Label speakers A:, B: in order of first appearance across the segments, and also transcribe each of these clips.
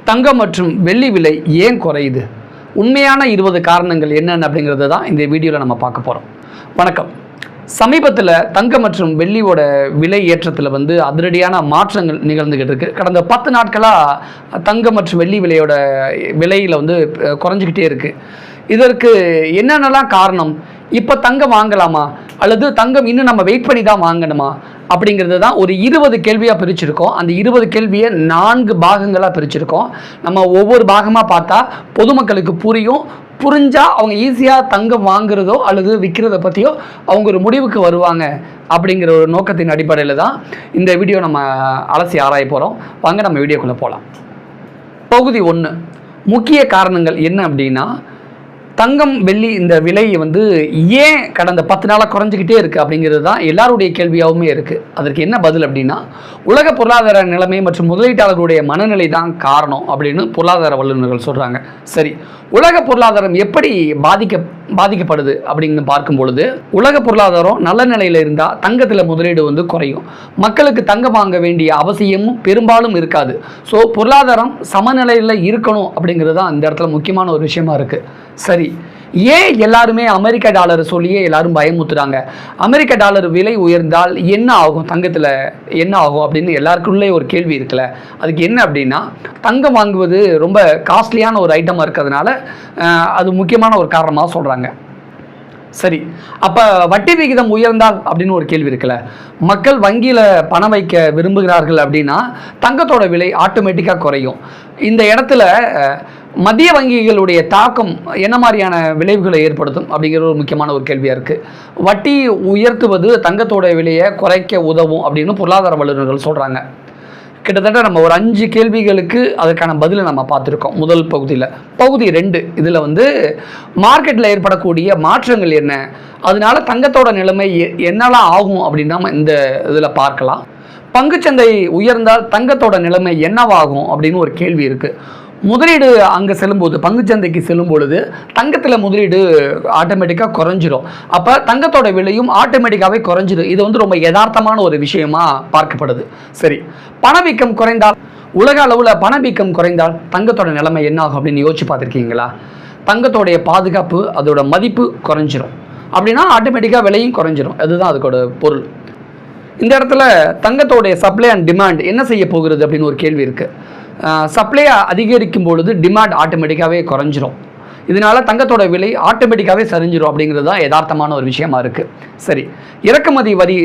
A: தங்கம் மற்றும் வெள்ளி விலை ஏன் குறையுது? உண்மையான 20 காரணங்கள் என்னென்ன அப்படிங்கிறது தான் இந்த வீடியோவில் நம்ம பார்க்க போகிறோம். வணக்கம். சமீபத்தில் தங்கம் மற்றும் வெள்ளியோட விலை ஏற்றத்தில் அதிரடியான மாற்றங்கள் நிகழ்ந்துக்கிட்டு இருக்குது. கடந்த 10 நாட்களாக தங்கம் மற்றும் வெள்ளி விலையோட விலையில் குறைஞ்சிக்கிட்டே இருக்குது. இதற்கு என்னென்னலாம் காரணம்? இப்போ தங்கம் வாங்கலாமா அல்லது தங்கம் இன்னும் நம்ம வெயிட் பண்ணி தான் வாங்கணுமா அப்படிங்கிறது தான் ஒரு 20 கேள்வியாக பிரிச்சிருக்கோம். அந்த 20 கேள்வியை 4 பாகங்களாக பிரிச்சிருக்கோம். நம்ம ஒவ்வொரு பாகமாக பார்த்தா பொதுமக்களுக்கு புரிஞ்சால் அவங்க ஈஸியாக தங்கம் வாங்குறதோ அல்லது விற்கிறத பற்றியோ அவங்க ஒரு முடிவுக்கு வருவாங்க அப்படிங்கிற ஒரு நோக்கத்தின் அடிப்படையில் தான் இந்த வீடியோ நம்ம அலசி ஆராய போகிறோம். வாங்க நம்ம வீடியோக்குள்ளே போகலாம். பகுதி 1, முக்கிய காரணங்கள் என்ன அப்படின்னா, தங்கம் வெள்ளி இந்த விலை ஏன் கடந்த 10 நாளாக குறைஞ்சிக்கிட்டே இருக்குது அப்படிங்கிறது தான் எல்லாருடைய கேள்வியாகவுமே இருக்குது. அதற்கு என்ன பதில் அப்படின்னா, உலக பொருளாதார நிலைமை மற்றும் முதலீட்டாளர்களுடைய மனநிலை தான் காரணம் அப்படின்னு பொருளாதார வல்லுநர்கள் சொல்கிறாங்க. சரி, உலக பொருளாதாரம் எப்படி பாதிக்கப்படுது அப்படின்னு பார்க்கும் பொழுது, உலக பொருளாதாரம் நல்ல நிலையில் இருந்தால் தங்கத்தில் முதலீடு குறையும். மக்களுக்கு தங்கம் வாங்க வேண்டிய அவசியமும் பெரும்பாலும் இருக்காது. ஸோ பொருளாதாரம் சமநிலையில் இருக்கணும் அப்படிங்கிறது தான் இந்த இடத்துல முக்கியமான ஒரு விஷயமா இருக்குது. சரி, ஏன் எல்லாருமே அமெரிக்க டாலர் சொல்லியே எல்லாரும் பயமுத்துறாங்க? அமெரிக்க டாலர் விலை உயர்ந்தால் என்ன ஆகும், தங்கத்தில் என்ன ஆகும் அப்படின்னு எல்லாருக்குள்ளே ஒரு கேள்வி இருக்குல்ல. அதுக்கு என்ன அப்படின்னா, தங்கம் வாங்குவது ரொம்ப காஸ்ட்லியான ஒரு ஐட்டமாக இருக்கிறதுனால அது முக்கியமான ஒரு காரணமாக சொல்கிறாங்க. சரி, அப்போ வட்டி விகிதம் உயர்ந்தால் அப்படின்னு ஒரு கேள்வி இருக்குல்ல. மக்கள் வங்கியில் பணம் வைக்க விரும்புகிறார்கள் அப்படின்னா தங்கத்தோட விலை ஆட்டோமேட்டிக்காக குறையும். இந்த இடத்துல மத்திய வங்கிகளுடைய தாக்கம் என்ன மாதிரியான விளைவுகளை ஏற்படுத்தும் அப்படிங்கிற ஒரு முக்கியமான ஒரு கேள்வியாக இருக்குது. வட்டி உயர்த்துவது தங்கத்தோட விலையை குறைக்க உதவும் அப்படின்னு பொருளாதார வல்லுநர்கள் சொல்கிறாங்க. கிட்டத்தட்ட நம்ம ஒரு 5 கேள்விகளுக்கு அதற்கான பதிலை நம்ம பார்த்துருக்கோம் முதல் பகுதியில். பகுதி 2 இதில் மார்க்கெட்டில் ஏற்படக்கூடிய மாற்றங்கள் என்ன, அதனால தங்கத்தோட நிலைமை என்னெல்லாம் ஆகும் அப்படின்னு நம்ம இந்த இதில் பார்க்கலாம். பங்குச்சந்தை உயர்ந்தால் தங்கத்தோட நிலைமை என்னவாகும் அப்படின்னு ஒரு கேள்வி இருக்குது. முதலீடு அங்கே செல்லும்போது, பங்குச்சந்தைக்கு செல்லும் பொழுது தங்கத்தில் முதலீடு ஆட்டோமேட்டிக்காக குறைஞ்சிரும். அப்போ தங்கத்தோட விலையும் ஆட்டோமேட்டிக்காகவே குறைஞ்சிடும். இது ரொம்ப யதார்த்தமான ஒரு விஷயமா பார்க்கப்படுது. சரி, பணவீக்கம் குறைந்தால், உலக அளவில் பணவீக்கம் குறைந்தால் தங்கத்தோட நிலைமை என்ன ஆகும் அப்படின்னு யோசிச்சு பார்த்துருக்கீங்களா? தங்கத்தோடைய பாதுகாப்பு, அதோட மதிப்பு குறைஞ்சிரும். அப்படின்னா ஆட்டோமேட்டிக்காக விலையும் குறைஞ்சிரும். அதுதான் அதுக்கோட பொருள். இந்த இடத்துல தங்கத்தோடைய சப்ளை அண்ட் டிமாண்ட் என்ன செய்ய போகிறது அப்படின்னு ஒரு கேள்வி இருக்குது. சப்ளையை அதிகரிக்கும் பொழுது டிமாண்ட் ஆட்டோமேட்டிக்காகவே குறைஞ்சிரும். இதனால தங்கத்தோட விலை ஆட்டோமேட்டிக்காகவே சரிஞ்சிடும் அப்படிங்கிறது தான் யதார்த்தமான ஒரு விஷயமா இருக்குது. சரி, இறக்குமதி வரி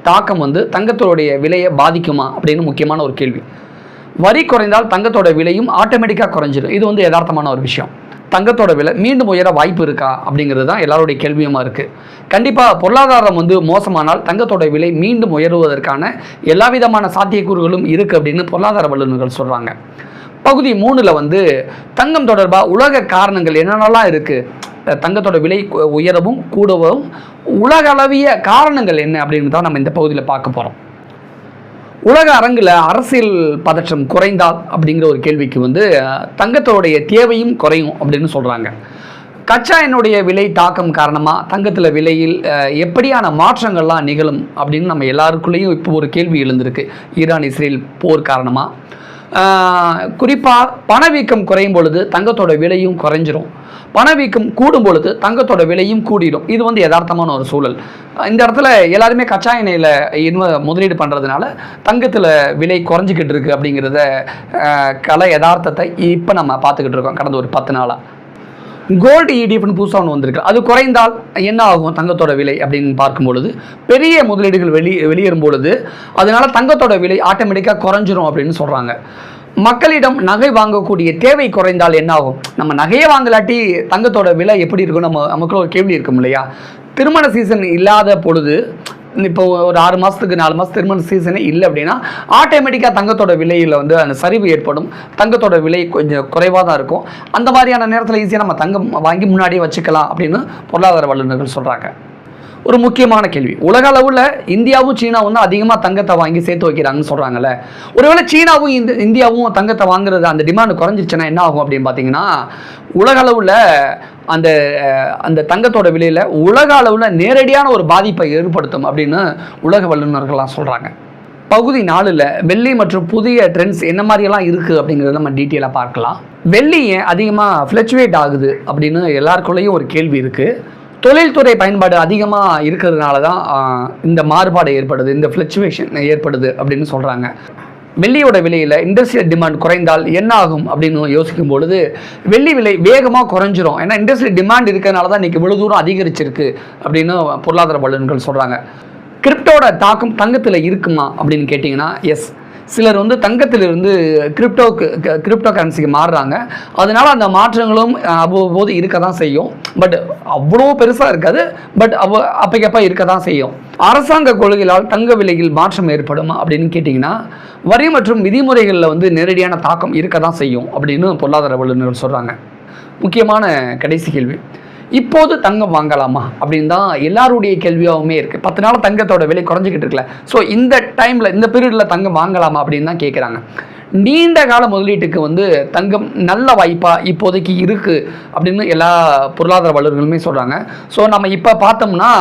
A: தாக்கம் தங்கத்தோடைய விலையை பாதிக்குமா அப்படின்னு முக்கியமான ஒரு கேள்வி. வரி குறைந்தால் தங்கத்தோட விலையும் ஆட்டோமேட்டிக்காக குறைஞ்சிடும். இது யதார்த்தமான ஒரு விஷயம். தங்கத்தோட விலை மீண்டும் உயர வாய்ப்பு இருக்கா அப்படிங்கிறது தான் எல்லாருடைய கேள்வியுமா இருக்குது. கண்டிப்பாக பொருளாதாரம் மோசமானால் தங்கத்தோட விலை மீண்டும் உயருவதற்கான எல்லா விதமான சாத்தியக்கூறுகளும் இருக்குது அப்படின்னு பொருளாதார வல்லுநர்கள் சொல்கிறாங்க. பகுதி 3ல் தங்கம் தொடர்பாக உலக காரணங்கள் என்னென்னலாம் இருக்குது, தங்கத்தோட விலை உயரவும் கூடவும் உலக அளவிய காரணங்கள் என்ன அப்படின்னு தான் நம்ம இந்த பகுதியில் பார்க்க போகிறோம். உலக அரங்கில் அரசியல் பதற்றம் குறைந்தால் அப்படிங்கிற ஒரு கேள்விக்கு தங்கத்தோடைய தேவையும் குறையும் அப்படின்னு சொல்கிறாங்க. கச்சா எண்ணெயுடைய விலை தாக்கம் காரணமாக தங்கத்தில் விலையில் எப்படியான மாற்றங்கள்லாம் நிகழும் அப்படின்னு நம்ம எல்லாருக்குள்ளேயும் இப்போ ஒரு கேள்வி எழுந்திருக்கு. ஈரான் இஸ்ரேல் போர் காரணமாக குறிப்பாக பணவீக்கம் குறையும் பொழுது தங்கத்தோட விலையும் குறைஞ்சிரும். பணவீக்கம் கூடும் பொழுது தங்கத்தோட விலையும் கூடிடும். இது யதார்த்தமான ஒரு சூழல். இந்த இடத்துல எல்லாருமே கச்சா எண்ணெயில் முதலீடு பண்ணுறதுனால தங்கத்தில் விலை குறைஞ்சிக்கிட்டு இருக்குது அப்படிங்கிறத யதார்த்தத்தை இப்போ நம்ம பார்த்துக்கிட்டு இருக்கோம் கடந்த ஒரு 10 நாளாக. கோல்டு இடிஎஃப்னு புதுசாக ஒன்று வந்திருக்கு. அது குறைந்தால் என்ன ஆகும் தங்கத்தோட விலை அப்படின்னு பார்க்கும்பொழுது, பெரிய முதலீடுகள் வெளியேறும் பொழுது அதனால தங்கத்தோட விலை ஆட்டோமேட்டிக்காக குறைஞ்சிரும் அப்படின்னு சொல்கிறாங்க. மக்களிடம் நகை வாங்கக்கூடிய தேவை குறைந்தால் என்ன ஆகும்? நம்ம நகையை வாங்கலாட்டி தங்கத்தோட விலை எப்படி இருக்கும் நமக்குள்ள ஒரு கேள்வி இருக்கும் இல்லையா? திருமண சீசன் இல்லாத பொழுது, இப்போ ஒரு 6 மாதத்துக்கு 4 மாதம் திருமண சீசனே இல்லை அப்படின்னா ஆட்டோமேட்டிக்காக தங்கத்தோட விலையில் அந்த சரிவு ஏற்படும். தங்கத்தோட விலை கொஞ்சம் குறைவாக தான் இருக்கும். அந்த மாதிரியான நேரத்தில் ஈஸியாக நம்ம தங்கம் வாங்கி முன்னாடியே வச்சுக்கலாம் அப்படின்னு பொருளாதார வல்லுநர்கள் சொல்கிறாங்க. ஒரு முக்கியமான கேள்வி, உலக அளவில் இந்தியாவும் சீனாவும் தான் அதிகமாக தங்கத்தை வாங்கி சேர்த்து வைக்கிறாங்கன்னு சொல்கிறாங்கல்ல. ஒருவேளை சீனாவும் இந்தியாவும் தங்கத்தை வாங்குறது அந்த டிமாண்டு குறைஞ்சிருச்சுன்னா என்ன ஆகும் அப்படின்னு பார்த்தீங்கன்னா, உலக அளவில் அந்த தங்கத்தோட விலையில் உலக அளவில் நேரடியான ஒரு பாதிப்பை ஏற்படுத்தும் அப்படின்னு உலக வல்லுநர்கள்லாம் சொல்கிறாங்க. பகுதி 4ல் வெள்ளி மற்றும் புதிய ட்ரெண்ட்ஸ் என்ன மாதிரியெல்லாம் இருக்குது அப்படிங்கிறத நம்ம டீட்டெயிலாக பார்க்கலாம். வெள்ளி ஏன் அதிகமாக ஃப்ளக்சுவேட் ஆகுது அப்படின்னு எல்லாருக்குள்ளேயும் ஒரு கேள்வி இருக்குது. தொழில்துறை பயன்பாடு அதிகமாக இருக்கிறதுனால தான் இந்த மாறுபாடு ஏற்படுது, இந்த ஃப்ளக்சுவேஷன் ஏற்படுது அப்படின்னு சொல்கிறாங்க. வெள்ளியோட விலையில் இண்டஸ்ட்ரியல் டிமாண்ட் குறைந்தால் என்ன ஆகும் அப்படின்னு யோசிக்கும் பொழுது வெள்ளி விலை வேகமாக குறைஞ்சிரும். ஏன்னா இண்டஸ்ட்ரியல் டிமாண்ட் இருக்கிறதுனால தான் இன்றைக்கி இவ்வளோ தூரம் அதிகரிச்சிருக்கு அப்படின்னு பொருளாதார வல்லுநர்கள் சொல்கிறாங்க. கிரிப்டோட தாக்கம் தங்கத்தில் இருக்குமா அப்படின்னு கேட்டிங்கன்னா எஸ். சிலர் வந்து தங்கத்திலிருந்து கிரிப்டோ கரன்சிக்கு மாறுறாங்க. அதனால் அந்த மாற்றங்களும் அவ்வப்போது இருக்க தான் செய்யும். பட் அவ்வளோ பெருசாக இருக்காது. பட் அப்பக்கப்போ இருக்க தான் செய்யும். அரசாங்க கொள்கைகளால் தங்க விலையில் மாற்றம் ஏற்படும் அப்படின்னு கேட்டிங்கன்னா வரி மற்றும் விதிமுறைகளில் வந்து நேரடியான தாக்கம் இருக்க தான் செய்யும் அப்படின்னு பொருளாதார வல்லுநர்கள் சொல்கிறாங்க. முக்கியமான கடைசி கேள்வி, இப்போது தங்கம் வாங்கலாமா அப்படின்னு தான் எல்லாருடைய கேள்வியாகவுமே இருக்குது. 10 நாள் தங்கத்தோட விலை குறைஞ்சிக்கிட்டு இருக்குல்ல. ஸோ இந்த டைமில் இந்த பீரியடில் தங்கம் வாங்கலாமா அப்படின்னு தான் கேட்குறாங்க. நீண்ட கால முதலீட்டுக்கு வந்து தங்கம் நல்ல வாய்ப்பாக இப்போதைக்கு இருக்குது அப்படின்னு எல்லா பொருளாதார வல்லுநர்களுமே சொல்கிறாங்க. ஸோ நம்ம இப்போ பார்த்தோம்னா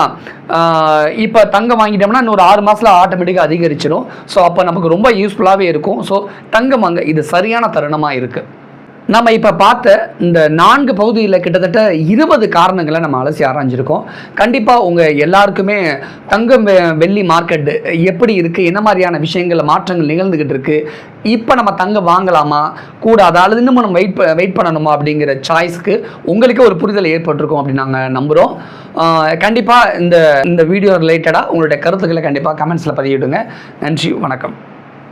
A: இப்போ தங்கம் வாங்கிட்டோம்னா இன்னொரு 6 மாதத்தில் ஆட்டோமேட்டிக்காக அதிகரிச்சிடும். ஸோ அப்போ நமக்கு ரொம்ப யூஸ்ஃபுல்லாகவே இருக்கும். ஸோ தங்கம் வாங்க இது சரியான தருணமாக இருக்குது. நம்ம இப்போ பார்த்த இந்த 4 பகுதியில் கிட்டத்தட்ட 20 காரணங்களை நம்ம அலசி ஆராய்ஞ்சிருக்கோம். கண்டிப்பாக உங்கள் எல்லாருக்குமே தங்கம் வெள்ளி மார்க்கெட்டு எப்படி இருக்குது, என்ன மாதிரியான விஷயங்கள் மாற்றங்கள் நிகழ்ந்துக்கிட்டு இருக்குது, இப்போ நம்ம தங்கம் வாங்கலாமா கூடாதா அல்லது இன்னும் நம்ம வெயிட் பண்ணணுமா அப்படிங்கிற சாய்ஸ்க்கு உங்களுக்கே ஒரு புரிதல் ஏற்பட்டிருக்கும் அப்படின்னு நாங்கள் நம்புகிறோம். கண்டிப்பாக இந்த வீடியோ ரிலேட்டடாக உங்களுடைய கருத்துக்களை கண்டிப்பாக கமெண்ட்ஸில் பதிவிடுங்க. நன்றி, வணக்கம்.